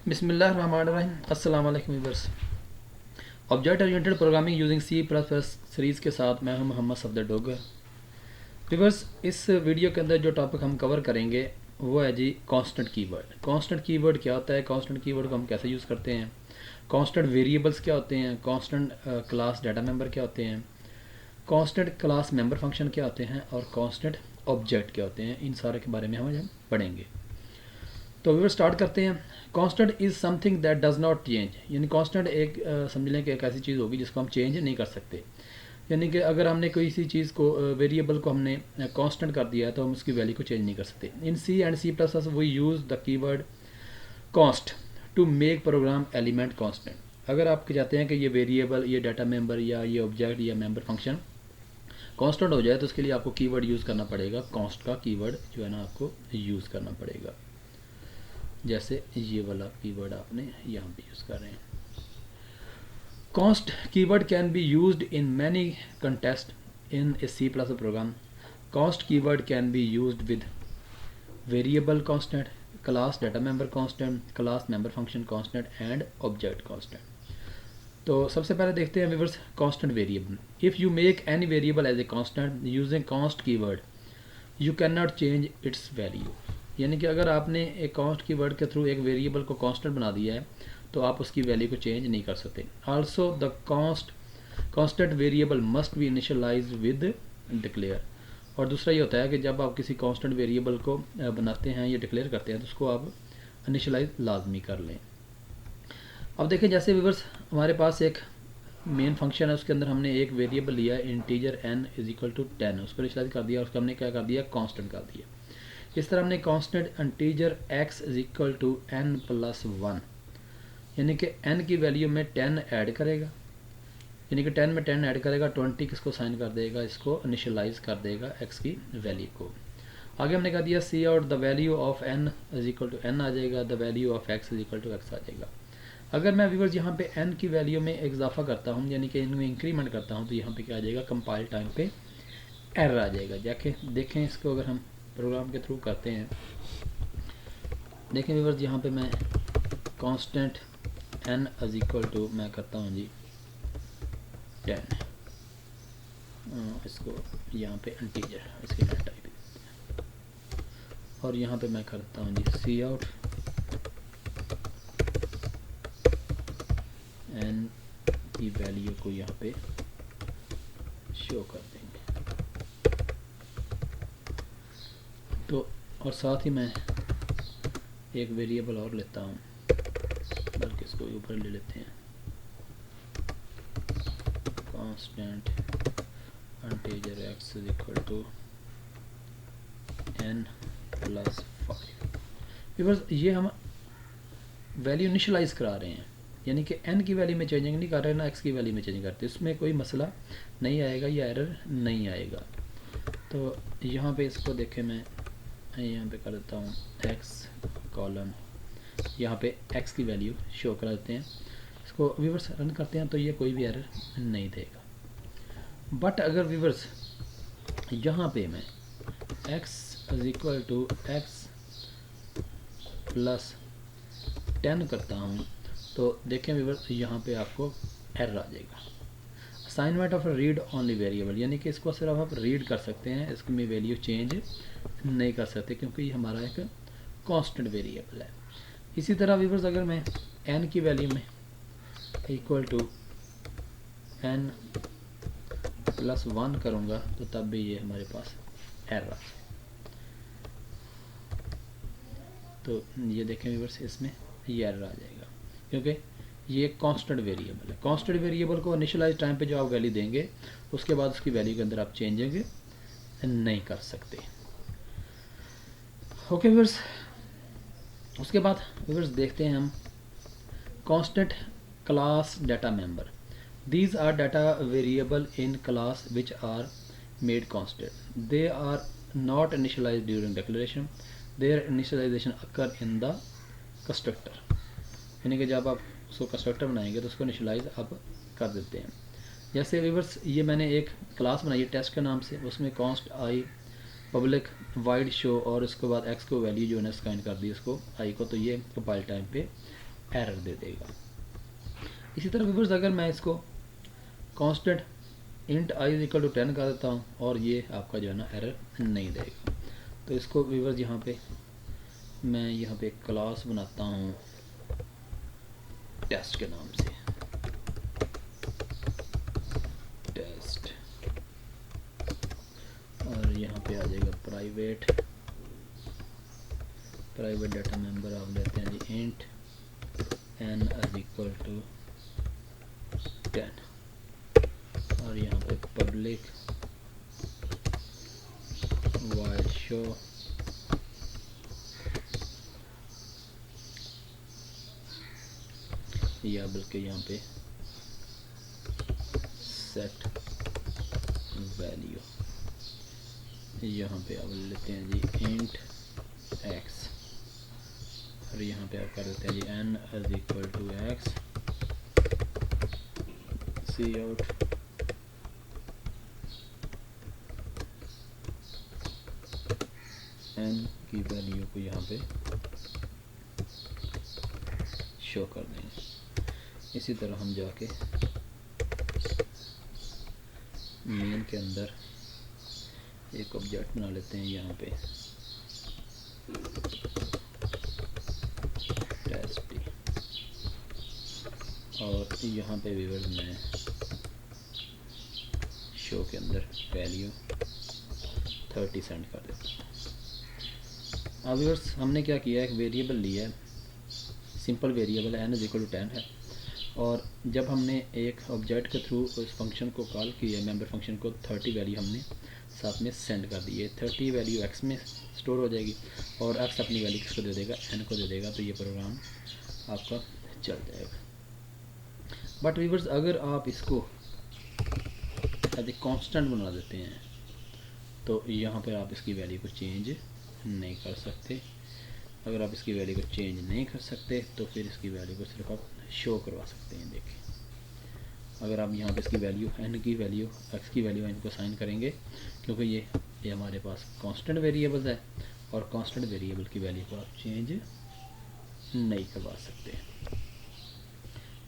बिस्मिल्लाहिर्रहमानिर्रहीम। अस्सलाम वालेकुम viewers. Object oriented programming using C plus plus series के साथ मैं हूं मोहम्मद सफदर डोगर। व्यूअर्स, इस वीडियो के अंदर जो टॉपिक हम कवर करेंगे वो है जी कांस्टेंट कीवर्ड। कांस्टेंट कीवर्ड क्या होता है, कांस्टेंट कीवर्ड को हम कैसे यूज़ करते हैं, कांस्टेंट वेरिएबल्स क्या होते हैं, कांस्टेंट क्लास डाटा मेंबर क्या होते हैं, कांस्टेंट क्लास मेंबर फंक्शन क्या होते हैं और कांस्टेंट ऑब्जेक्ट क्या होते हैं। इन सारे के बारे में हम पढ़ेंगे। तो वी स्टार्ट करते हैं। Constant is something that does not change, यानी कांस्टेंट एक समझ लें कि एक ऐसी चीज़ होगी जिसको हम चेंज नहीं कर सकते। यानी कि अगर हमने कोई सी चीज़ को वेरिएबल को हमने कांस्टेंट कर दिया है तो हम उसकी वैल्यू को चेंज नहीं कर सकते। In C and C plus plus we use the keyword const to make program element constant. अगर आप चाहते हैं कि ये वेरिएबल, ये डाटा मेंबर या ये ऑब्जेक्ट या मेंबर फंक्शन कांस्टेंट हो जाए तो उसके लिए आपको कीवर्ड यूज़ करना पड़ेगा। कांस्ट का कीवर्ड जो है ना आपको यूज़ करना पड़ेगा। जैसे ये वाला कीवर्ड आपने यहाँ पे यूज़ कर रहे हैं। Const keyword can be used in many contexts in a C plus program. Const keyword can be used with variable constant, class data member constant, class member function constant and object constant. तो सबसे पहले देखते हैं viewers constant variable. If you make any variable as a constant using const keyword you can not change its value. यानी कि अगर आपने एक कांस्ट कीवर्ड के थ्रू एक वेरिएबल को कांस्टेंट बना दिया है तो आप उसकी वैल्यू को चेंज नहीं कर सकते। Also the constant variable must be initialise with declare. और दूसरा ये होता है कि जब आप किसी कांस्टेंट वेरिएबल को बनाते हैं या डिक्लेयर करते हैं तो उसको आप इनिशियलाइज लाजमी कर लें। अब देखें, जैसे व्यूअर्स हमारे पास एक मेन फंक्शन है, उसके अंदर हमने एक वेरिएबल लिया है integer n is equal to 10, उसको इनिशियलाइज कर दिया, उसको हमने क्या कर दिया, कांस्टेंट कर दिया। इस तरह हमने constant integer x is equal to n plus 1, यानी कि n की वैल्यू में 10 ऐड करेगा, यानी कि 10 में 10 ऐड करेगा, 20 किसको साइन कर देगा, इसको इनिशियलाइज कर देगा x की वैल्यू को। आगे हमने कह दिया cout the value of n is equal to n आ जाएगा, the value of x is equal to x आ जाएगा। अगर मैं व्यूअर्स यहाँ पे n की वैल्यू में इजाफा करता हूँ, यानी कि इनमें इंक्रीमेंट करता हूँ, तो यहाँ पे क्या आ जाएगा, कंपाइल टाइम पे एरर आ जाएगा। जाके देखें इसको, अगर हम प्रोग्राम के थ्रू करते हैं, देखें व्यूअर्स यहाँ पे मैं constant n is equal to मैं करता हूँ जी 10, इसको यहाँ पे इंटीजर इसकी टाइप देते हैं, और यहाँ पे मैं करता हूँ जी सी आउट n की वैल्यू को यहाँ पे शो कर देंगे। तो और साथ ही मैं एक वेरिएबल और लेता हूँ, बल्कि इसको ऊपर ले लेते हैं, constant integer x is equal to n plus 5। ये हम वैल्यू इनिशियलाइज करा रहे हैं, यानी कि n की वैल्यू में चेंजिंग नहीं कर रहे ना x की वैल्यू में चेंज करते, इसमें कोई मसला नहीं आएगा या एरर नहीं आएगा। तो यहाँ पे इसको देखें, मैं यहाँ पे कर देता हूँ x कॉलन, यहाँ पे x की वैल्यू शो कर देते हैं, इसको व्यूवर्स रन करते हैं तो ये कोई भी एरर नहीं देगा। बट अगर व्यूवर्स यहाँ पे मैं x is equal to x plus 10 करता हूँ तो देखें व्यूअर्स यहाँ पे आपको एरर आ जाएगा। Assignment of read only variable, यानी कि इसको सिर्फ आप रीड कर सकते हैं, इसमें वैल्यू चेंज नहीं कर सकते क्योंकि ये हमारा एक कांस्टेंट वेरिएबल है। इसी तरह व्यूअर्स अगर मैं n की वैल्यू में इक्वल टू n प्लस 1 करूँगा तो तब भी ये हमारे पास एरर आ जाए। तो ये देखें व्यूअर्स, इसमें ये एरर आ जाएगा क्योंकि ये कांस्टेंट वेरिएबल है। कांस्टेंट वेरिएबल को इनिशियलाइज टाइम पे जो आप वैल्यू देंगे उसके बाद उसकी वैल्यू के अंदर आप चेंजिंग नहीं कर सकते। ओके व्यूअर्स, उसके बाद व्यूअर्स देखते हैं हम constant class data member. These are data variable in class which are made constant, they are not initialise during declaration, their initialisation occur in the constructor. यानी कि जब आप उसको कंस्ट्रक्टर बनाएंगे तो उसको इनिशियलाइज आप कर देते हैं। जैसे व्यूअर्स ये मैंने एक क्लास बनाई है टेस्ट के नाम से, उसमें कॉन्स्ट आई पब्लिक वाइड शो और उसके बाद एक्स को वैल्यू जो है ना स्कैन कर दी उसको आई को, तो ये कंपाइल टाइम पे एरर दे देगा। इसी तरह व्यूअर्स अगर मैं इसको constant int I is equal to 10 कर देता हूँ और ये आपका जो है ना एरर नहीं देगा। तो इसको व्यूअर्स यहाँ पे मैं यहाँ पे एक क्लास बनाता हूँ टेस्ट के नाम से, टेस्ट, और यहाँ पे आ जाएगा प्राइवेट डाटा मेंबर आप लेते हैं जी int n is equal to 10 और यहाँ पे पब्लिक वाइड शो या बल्कि यहाँ पे सेट वैल्यू, यहाँ पे आप लेते हैं जी इंट x और यहाँ पे आप कर देते हैं जी n is equal to x, C out n की वैल्यू को यहाँ पे शो कर देंगे। इसी तरह हम जाके मेन के अंदर एक ऑब्जेक्ट बना लेते हैं यहाँ पे टेस्ट, और यहाँ पे व्यूअर्स मैं शो के अंदर वैल्यू 30 सेंड कर देता हूँ। अब व्यूअर्स हमने क्या किया, एक वेरिएबल लिया है, simple variable n is equal to 10 है, और जब हमने एक ऑब्जेक्ट के थ्रू उस फंक्शन को कॉल किया, मेंबर फंक्शन को, 30 वैल्यू हमने साथ में सेंड कर दी है। 30 वैल्यू x में स्टोर हो जाएगी और x अपनी वैल्यू किसको दे देगा, n को दे देगा, तो ये प्रोग्राम आपका चल जाएगा। बट व्यूअर्स अगर आप इसको एज ए कांस्टेंट बना देते हैं तो यहाँ पर आप इसकी वैल्यू को चेंज नहीं कर सकते। अगर आप इसकी वैल्यू को चेंज नहीं कर सकते तो फिर इसकी वैल्यू को सिर्फ आप शो करवा सकते हैं। देखिए अगर आप यहाँ पे इसकी वैल्यू n की वैल्यू x की वैल्यू n को साइन करेंगे, क्योंकि ये हमारे पास कांस्टेंट वेरिएबल है और कांस्टेंट वेरिएबल की वैल्यू को आप चेंज नहीं करवा सकते।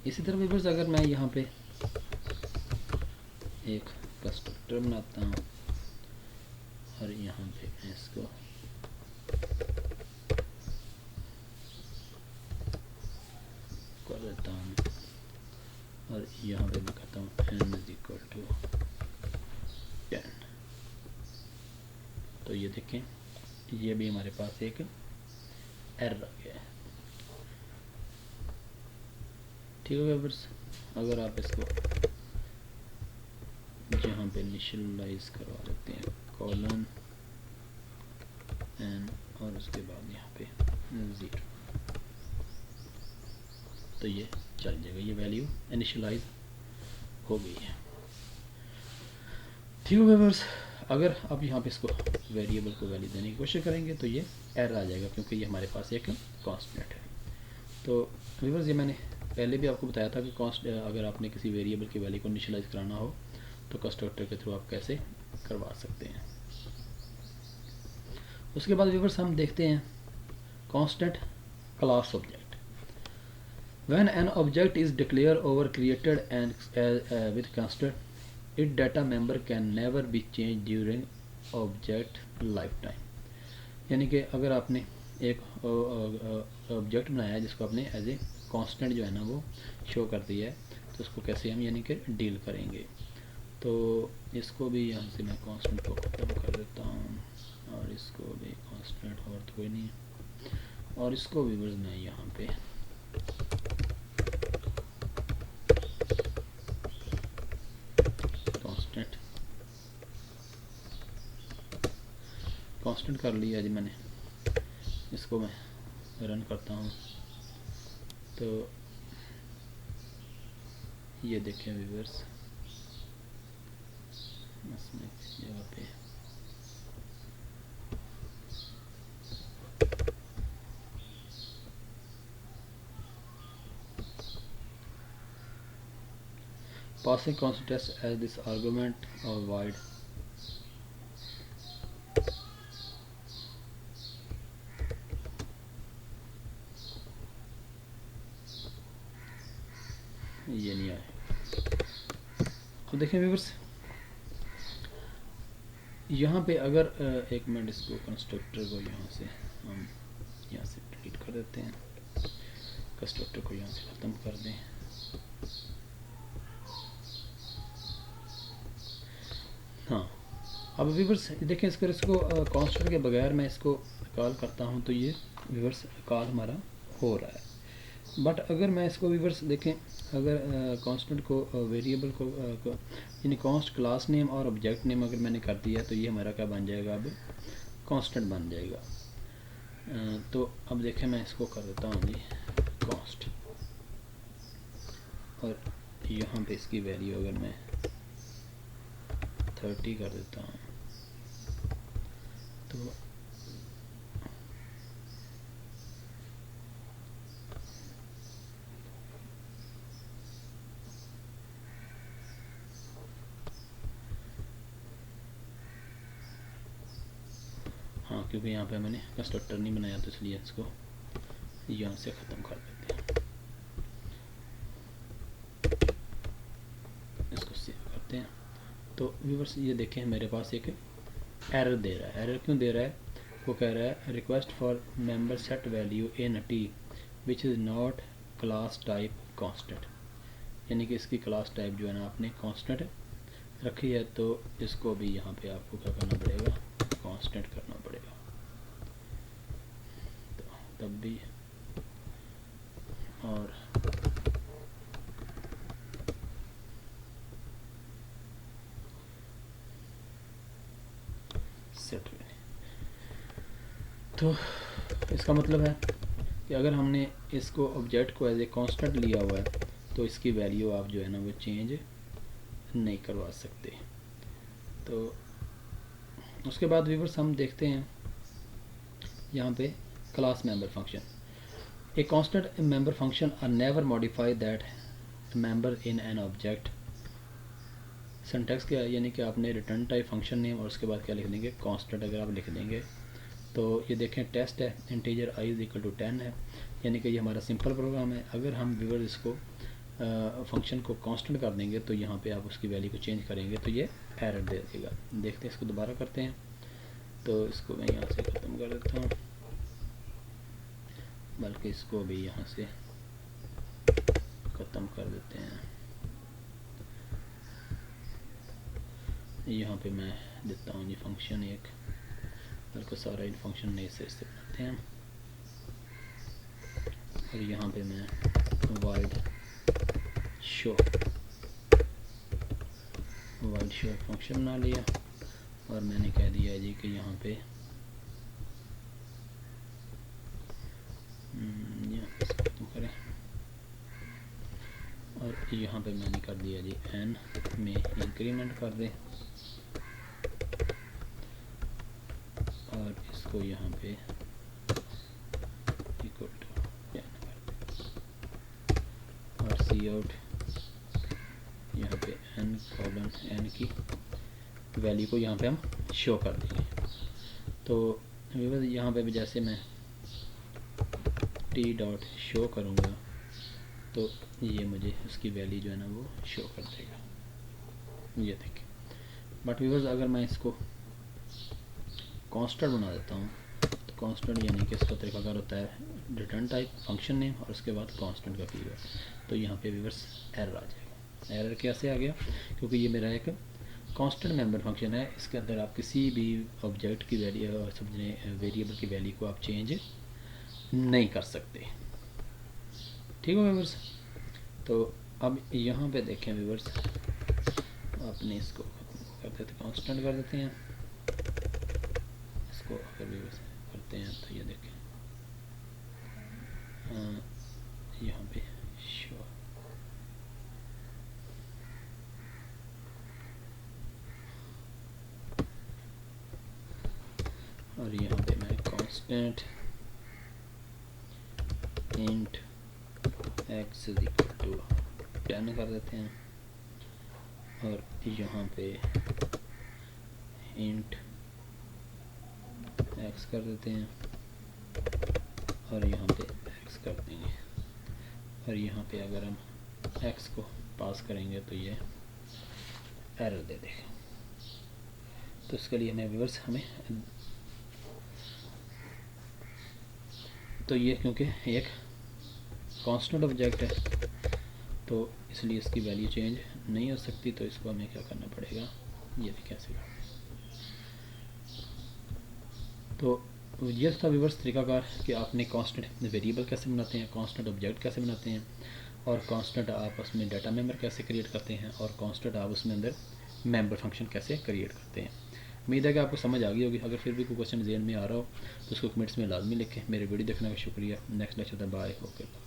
इसी तरह व्यूअर्स अगर मैं यहाँ पे एक कंस्ट्रक्टर बनाता हूँ और यहाँ पे मैं इसको कर देता हूँ और यहाँ पे मैं कहता हूँ n इज इक्वल टू 10, तो ये देखें ये भी हमारे पास एक एरर आ गया है। ठीक है व्यूअर्स, अगर आप इसको यहाँ पे इनिशियलाइज करवा देते हैं कॉलन n और उसके बाद यहाँ पे 0, तो ये चल जाएगा, ये वैल्यू इनिशियलाइज हो गई है। ठीक है व्यूअर्स, अगर आप यहाँ पे इसको वेरिएबल को वैल्यू देने की कोशिश करेंगे तो ये एरर आ जाएगा, क्योंकि ये हमारे पास एक कांस्टेंट है। तो व्यूअर्स ये मैंने पहले भी आपको बताया था कि अगर आपने किसी वेरिएबल की वैल्यू को इनिशियलाइज कराना हो तो कंस्ट्रक्टर के थ्रू आप कैसे करवा सकते हैं। उसके बाद व्यूअर्स हम देखते हैं constant class object. When an object is declared or created and with constant, its data member can never be changed during object lifetime। यानी कि अगर आपने एक ऑब्जेक्ट बनाया है जिसको आपने एज ए कांस्टेंट जो है ना वो शो कर दिया है, तो उसको कैसे हम यानी कि डील करेंगे। तो इसको भी यहाँ से मैं कांस्टेंट को ख़त्म कर देता हूँ और इसको भी कांस्टेंट और तो कोई नहीं है, और इसको भी बस मैं यहाँ पे कांस्टेंट कर लिया जी मैंने। इसको मैं रन करता हूँ तो ये देखें व्यूअर्स, इसमें जगह पे passing constant as this argument or void ये नहीं आए। अब देखें व्यूअर्स, यहाँ पे अगर एक मिनट, इसको कंस्ट्रक्टर को यहाँ से हम यहाँ से डिलीट कर देते हैं, कंस्ट्रक्टर को यहाँ से ख़त्म कर दें। हाँ, अब व्यूअर्स देखें, इसको कांस्टेंट के बगैर मैं इसको कॉल करता हूँ तो ये व्यूअर्स कॉल हमारा हो रहा है। बट अगर मैं इसको व्यूअर्स देखें, अगर कांस्टेंट को वेरिएबल को यानी कांस्ट क्लास नेम और ऑब्जेक्ट नेम अगर मैंने कर दिया तो ये हमारा क्या बन जाएगा, अब कांस्टेंट बन जाएगा। तो अब देखें, मैं इसको कर देता हूँ जी कांस्ट, और यहाँ पे इसकी वैल्यू अगर मैं 30 कर देता हूँ तो हाँ, क्योंकि यहाँ पे मैंने कंस्ट्रक्टर नहीं बनाया तो इसलिए इसको यहाँ से ख़त्म कर देते हैं। इसको सेव करते हैं। तो व्यूअर्स ये देखें, मेरे पास एक एरर दे रहा है। एरर क्यों दे रहा है? वो कह रहा है request for member set value in T which is not class type constant, यानी कि इसकी क्लास टाइप जो है ना आपने कांस्टेंट रखी है, तो इसको भी यहाँ पे आपको क्या करना पड़ेगा, कांस्टेंट करना पड़ेगा। तो तब भी और सेट में, तो इसका मतलब है कि अगर हमने इसको ऑब्जेक्ट को एज ए कांस्टेंट लिया हुआ है तो इसकी वैल्यू आप जो है ना वो चेंज नहीं करवा सकते। तो उसके बाद व्यूअर्स हम देखते हैं यहाँ पे class member function. A constant member function are never modify that member in an object. Syntax क्या है, यानी कि आपने रिटर्न टाइप फंक्शन नेम और उसके बाद क्या लिख देंगे, कांस्टेंट अगर आप लिख देंगे। तो ये देखें टेस्ट है, integer i is equal to 10 है, यानी कि ये हमारा सिंपल प्रोग्राम है। अगर हम व्यूअर्स इसको फंक्शन को कांस्टेंट कर देंगे तो यहाँ पे आप उसकी वैल्यू को चेंज करेंगे तो ये एरर दे देगा। देखते हैं, इसको दोबारा करते हैं। तो इसको मैं यहाँ से ख़त्म कर देता हूँ, बल्कि इसको भी यहाँ से ख़त्म कर देते हैं। यहाँ पे मैं देता हूँ जी फंक्शन एक, बल्कि सारा इन फंक्शन नए से बनाते हैं। और यहाँ पे मैं वाइड शो फंक्शन बना लिया और मैंने कह दिया जी कि यहाँ पे खत्म करें, और यहाँ पे मैंने कर दिया जी n में इंक्रीमेंट कर दें, और इसको यहाँ पे इक्वल टू 10 कर दें, और सी आउट यहाँ पे n की वैल्यू को यहाँ पे हम शो कर देंगे। तो यहाँ पे भी जैसे मैं t डॉट शो करूँगा तो ये मुझे उसकी वैल्यू जो है ना वो शो कर देगा, ये देखिए। बट व्यूअर्स अगर मैं इसको कांस्टेंट बना देता हूँ तो कांस्टेंट यानी कि इसका तरीकाकार होता है रिटर्न टाइप फंक्शन नेम और उसके बाद कांस्टेंट का कीवर्ड, तो यहाँ पे व्यूअर्स एरर आ जाएगा। एरर कैसे आ गया? क्योंकि ये मेरा एक कांस्टेंट मेंबर फंक्शन है, इसके अंदर आप किसी भी ऑब्जेक्ट की वैल्यू और समझने वेरिएबल की वैल्यू को आप चेंज नहीं कर सकते। ठीक है व्यूअर्स, तो अब यहाँ पे देखें व्यूअर्स, आपने इसको कर देते कांस्टेंट कर देते हैं। इसको अगर व्यूअर्स करते हैं तो ये देखें यहाँ पे शो, और यहाँ पे मैं constant int x is equal to 10 कर देते हैं, और यहाँ पे इंट x कर देते हैं, और यहाँ पे x कर देंगे। और यहाँ पे अगर हम एक्स को पास करेंगे तो ये एरर दे देगा। तो इसके लिए हमें व्यूअर्स तो ये क्योंकि एक कांस्टेंट ऑब्जेक्ट है तो इसलिए इसकी वैल्यू चेंज नहीं हो सकती, तो इसको हमें क्या करना पड़ेगा, ये भी कैसे करना। तो ये था व्यूअर्स तरीकाकार कि आपने कांस्टेंट वेरिएबल कैसे बनाते हैं, कांस्टेंट ऑब्जेक्ट कैसे बनाते हैं, और कांस्टेंट आप उसमें डाटा मेंबर कैसे क्रिएट करते हैं, और कांस्टेंट आप उसमें अंदर मेंबर फंक्शन कैसे क्रिएट करते हैं। उम्मीद है कि आपको समझ आ गई होगी। अगर फिर भी कोई क्वेश्चन ज़हन में आ रहा हो तो उसको कमेंट्स में लाजमी लिखें। मेरे वीडियो देखने का शुक्रिया। नेक्स्ट लेक्चर तक बाय, ओके।